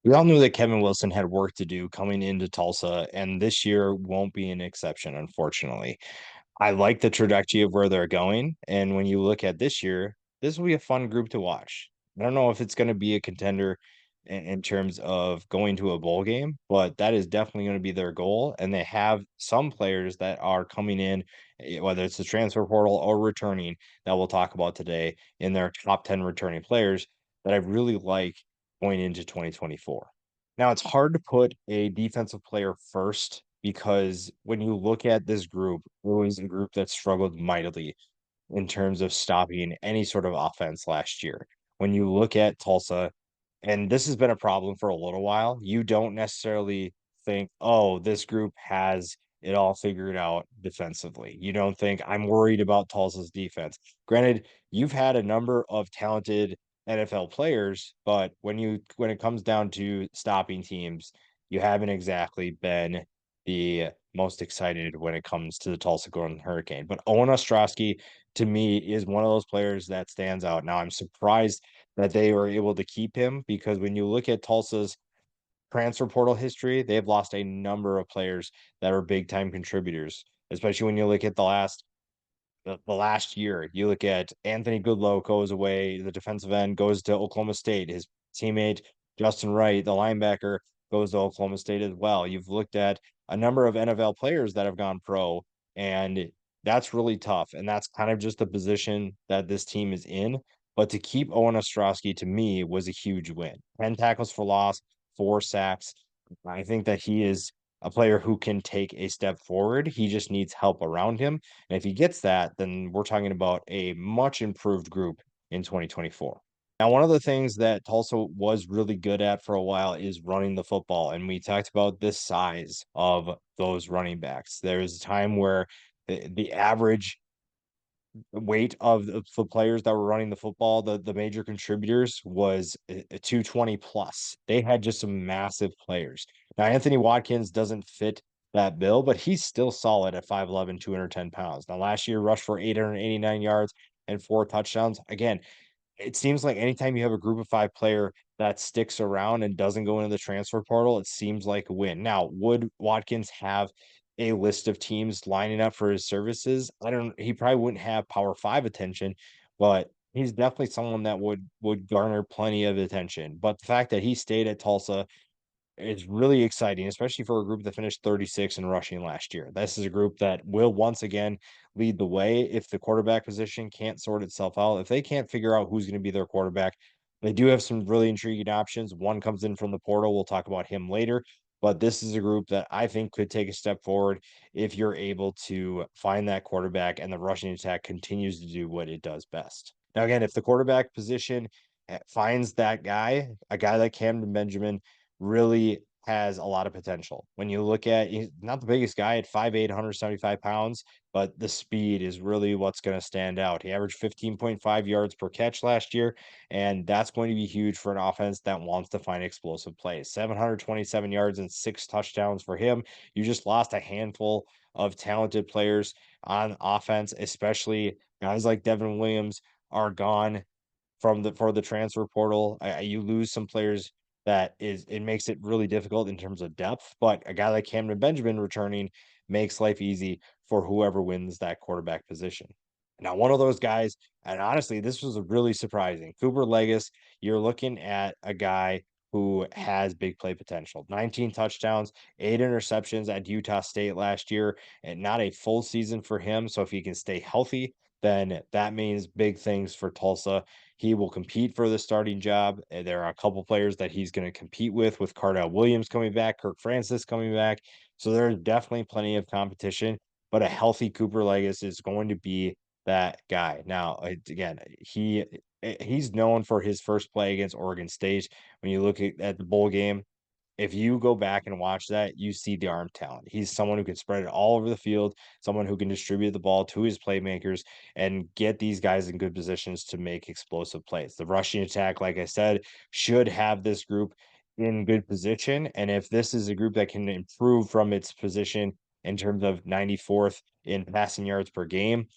We all knew that Kevin Wilson had work to do coming into Tulsa, and this year won't be an exception, unfortunately. I like the trajectory of where they're going. And when you look at this year, this will be a fun group to watch. I don't know if it's going to be a contender in terms of going to a bowl game, but that is definitely going to be their goal. And they have some players that are coming in, whether it's the transfer portal or returning, that we'll talk about today in their top 10 returning players that I really like going into 2024. Now, it's hard to put a defensive player first because when you look at this group, it was a group that struggled mightily in terms of stopping any sort of offense last year. When you look at Tulsa, and this has been a problem for a little while, you don't necessarily think, oh, this group has it all figured out defensively. You don't think I'm worried about Tulsa's defense. Granted, you've had a number of talented NFL players, but when it comes down to stopping teams, you haven't exactly been the most excited when it comes to the Tulsa Golden Hurricane. But Owen Ostrowski, to me, is one of those players that stands out. Now, I'm surprised that they were able to keep him because when you look at Tulsa's transfer portal history, they've lost a number of players that are big time contributors, especially when you look at the last year. You look at Anthony Goodlow goes away, the defensive end goes to Oklahoma State. His teammate Justin Wright, the linebacker, goes to Oklahoma State as well. You've looked at a number of NFL players that have gone pro, and that's really tough. And that's kind of just the position that this team is in. But to keep Owen Ostrowski to me was a huge win. 10 tackles for loss, 4 sacks. I think that he is a player who can take a step forward. He just needs help around him. And if he gets that, then we're talking about a much improved group in 2024. Now, one of the things that Tulsa was really good at for a while is running the football. And we talked about the size of those running backs. There was a time where the average weight of the players that were running the football, the major contributors was a 220 plus. They had just some massive players. Now, Anthony Watkins doesn't fit that bill, but he's still solid at 5'11, 210 pounds. Now, last year, rushed for 889 yards and 4 touchdowns. Again, it seems like anytime you have a group of five player that sticks around and doesn't go into the transfer portal, it seems like a win. Now, would Watkins have a list of teams lining up for his services? I don't, he probably wouldn't have Power Five attention, but he's definitely someone that would garner plenty of attention. But the fact that he stayed at Tulsa is really exciting, especially for a group that finished 36 in rushing last year. This is a group that will once again lead the way if the quarterback position can't sort itself out. If they can't figure out who's going to be their quarterback, they do have some really intriguing options. One comes in from the portal. We'll talk about him later. But this is a group that I think could take a step forward if you're able to find that quarterback and the rushing attack continues to do what it does best. Now, again, if the quarterback position finds that guy, a guy like Camden Benjamin, really has a lot of potential. When you look at, he's not the biggest guy at 5'8", 175 pounds, but the speed is really what's going to stand out. He averaged 15.5 yards per catch last year, and that's going to be huge for an offense that wants to find explosive plays. 727 yards and 6 touchdowns for him. You just lost a handful of talented players on offense, especially guys like Devin Williams are gone from the for the transfer portal. You lose some players that is it makes it really difficult in terms of depth. But a guy like Camden Benjamin returning makes life easy for whoever wins that quarterback position. Now, one of those guys, and honestly, this was really surprising. Cooper Legas, you're looking at a guy who has big play potential. 19 touchdowns, 8 interceptions at Utah State last year, and not a full season for him. So if he can stay healthy, then that means big things for Tulsa. He will compete for the starting job. There are a couple players that he's going to compete with Cardell Williams coming back, Kirk Francis coming back. So there's definitely plenty of competition, but a healthy Cooper Legas is going to be that guy. Now, again, he's known for his first play against Oregon State. When you look at the bowl game, if you go back and watch that, you see the arm talent. He's someone who can spread it all over the field, someone who can distribute the ball to his playmakers and get these guys in good positions to make explosive plays. The rushing attack, like I said, should have this group in good position. And if this is a group that can improve from its position in terms of 94th in passing yards per game,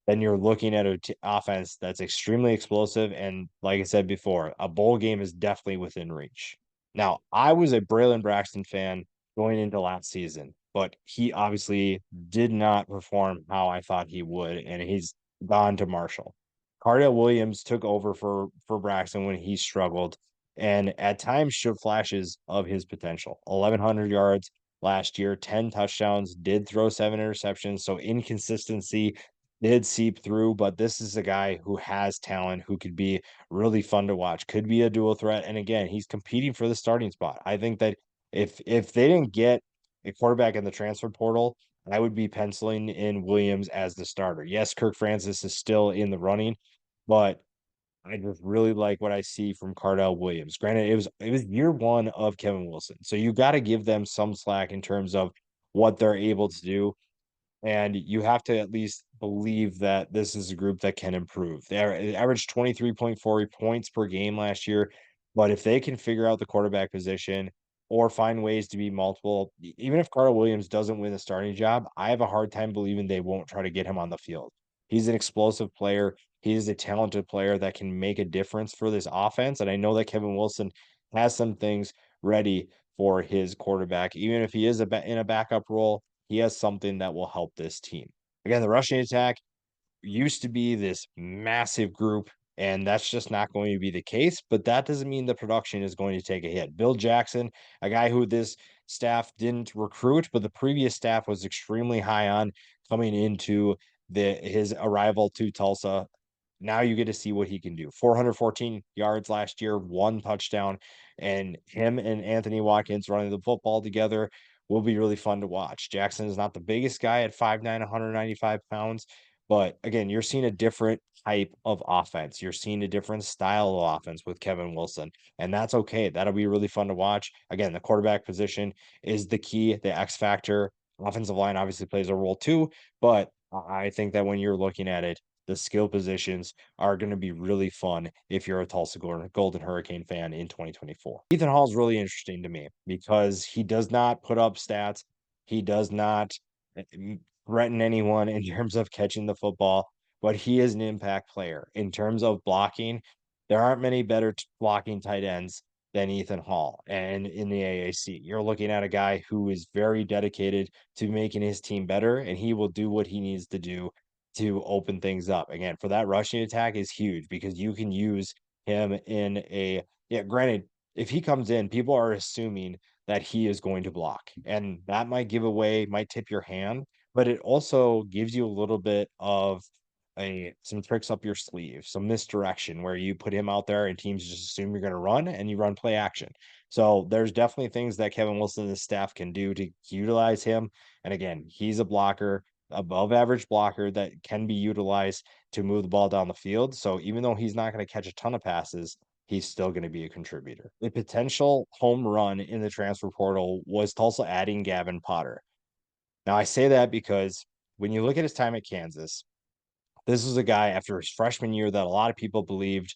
then you're looking at an offense that's extremely explosive. And like I said before, a bowl game is definitely within reach. Now, I was a Braylon Braxton fan going into last season, but he obviously did not perform how I thought he would, and he's gone to Marshall. Cardell Williams took over for Braxton when he struggled, and at times showed flashes of his potential. 1,100 yards last year, 10 touchdowns, did throw 7 interceptions, so inconsistency did seep through, but this is a guy who has talent, who could be really fun to watch, could be a dual threat. And again, he's competing for the starting spot. I think that if they didn't get a quarterback in the transfer portal, I would be penciling in Williams as the starter. Yes, Kirk Francis is still in the running, but I just really like what I see from Cardell Williams. Granted, it was year one of Kevin Wilson, so you got to give them some slack in terms of what they're able to do. And you have to at least believe that this is a group that can improve. They averaged 23.4 points per game last year, but if they can figure out the quarterback position or find ways to be multiple, even if Carl Williams doesn't win the starting job, I have a hard time believing they won't try to get him on the field. He's an explosive player. He is a talented player that can make a difference for this offense. And I know that Kevin Wilson has some things ready for his quarterback, even if he is in a backup role, he has something that will help this team. Again, the rushing attack used to be this massive group, and that's just not going to be the case. But that doesn't mean the production is going to take a hit. Bill Jackson, a guy who this staff didn't recruit, but the previous staff was extremely high on coming into his arrival to Tulsa. Now you get to see what he can do. 414 yards last year, 1 touchdown, and him and Anthony Watkins running the football together will be really fun to watch. Jackson is not the biggest guy at 5'9", 195 pounds, but again, you're seeing a different type of offense. You're seeing a different style of offense with Kevin Wilson, and that's okay. That'll be really fun to watch. Again, the quarterback position is the key, the X factor. Offensive line obviously plays a role too, but I think that when you're looking at it, the skill positions are going to be really fun if you're a Tulsa Golden Hurricane fan in 2024. Ethan Hall is really interesting to me because he does not put up stats. He does not threaten anyone in terms of catching the football, but he is an impact player. In terms of blocking, there aren't many better blocking tight ends than Ethan Hall. And in the AAC, you're looking at a guy who is very dedicated to making his team better, and he will do what he needs to do to open things up. Again, for that rushing attack is huge because you can use him in a yeah, granted, if he comes in, people are assuming that he is going to block. And that might tip your hand, but it also gives you a little bit of a some tricks up your sleeve, some misdirection where you put him out there and teams just assume you're going to run and you run play action. So there's definitely things that Kevin Wilson and his staff can do to utilize him. And again, he's a blocker, above average blocker that can be utilized to move the ball down the field. So even though he's not going to catch a ton of passes, he's still going to be a contributor. A potential home run in the transfer portal was Tulsa adding Gavin Potter. Now I say that because when you look at his time at Kansas, this is a guy after his freshman year that a lot of people believed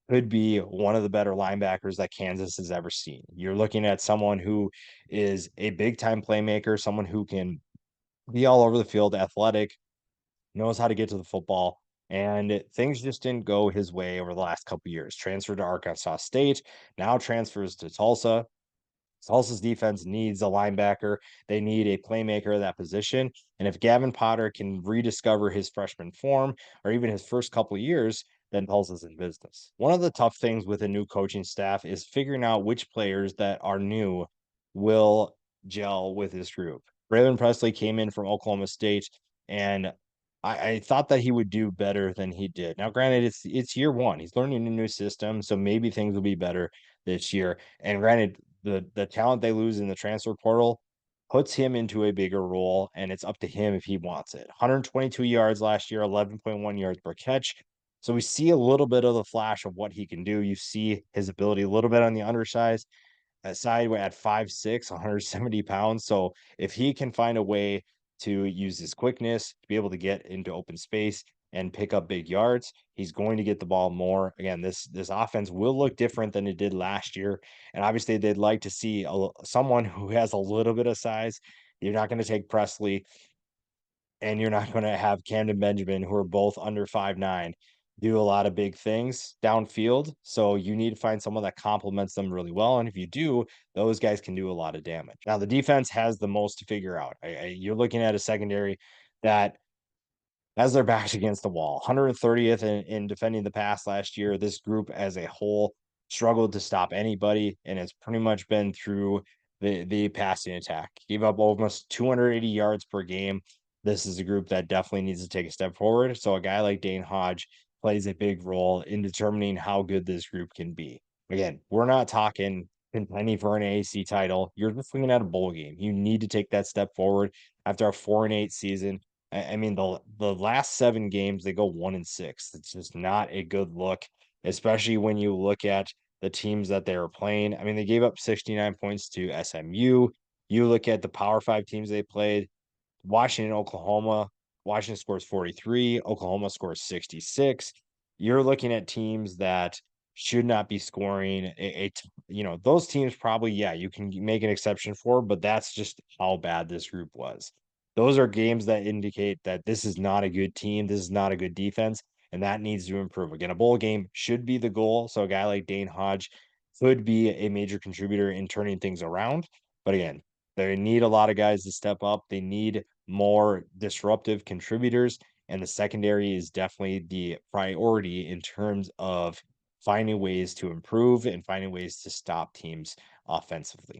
could be one of the better linebackers that Kansas has ever seen. You're looking at someone who is a big time playmaker, someone who can be all over the field, athletic, knows how to get to the football. And things just didn't go his way over the last couple years. Transferred to Arkansas State, now transfers to Tulsa. Tulsa's defense needs a linebacker. They need a playmaker at that position. And if Gavin Potter can rediscover his freshman form or even his first couple of years, then Tulsa's in business. One of the tough things with a new coaching staff is figuring out which players that are new will gel with this group. Braylon Presley came in from Oklahoma State, and I thought that he would do better than he did. Now, granted, it's year one. He's learning a new system, so maybe things will be better this year. And granted, the talent they lose in the transfer portal puts him into a bigger role, and it's up to him if he wants it. 122 yards last year, 11.1 yards per catch. So we see a little bit of the flash of what he can do. You see his ability a little bit on the undersized side at 5'6", 170 pounds. So if he can find a way to use his quickness to be able to get into open space and pick up big yards, he's going to get the ball more. Again, this offense will look different than it did last year, and obviously they'd like to see someone who has a little bit of size. You're not going to take Presley, and you're not going to have Camden Benjamin, who are both under 5'9". do a lot of big things downfield. So you need to find someone that complements them really well. And if you do, those guys can do a lot of damage. Now, the defense has the most to figure out. You're looking at a secondary that has their backs against the wall. 130th in defending the pass last year. This group as a whole struggled to stop anybody, and it's pretty much been through the passing attack. Gave up almost 280 yards per game. This is a group that definitely needs to take a step forward. So a guy like Dane Hodge plays a big role in determining how good this group can be. Again, we're not talking contending for an AAC title. You're just looking at a bowl game. You need to take that step forward after a 4-8 season. I mean, the last 7 games, they go 1-6. It's just not a good look, especially when you look at the teams that they were playing. I mean, they gave up 69 points to SMU. You look at the Power 5 teams they played, Washington, Oklahoma. Washington scores 43, Oklahoma scores 66. You're looking at teams that should not be scoring those teams probably, yeah, you can make an exception for, but that's just how bad this group was. Those are games that indicate that this is not a good team, this is not a good defense, and that needs to improve. Again, a bowl game should be the goal. So a guy like Dane Hodge could be a major contributor in turning things around. But again, they need a lot of guys to step up. They need more disruptive contributors, and the secondary is definitely the priority in terms of finding ways to improve and finding ways to stop teams offensively.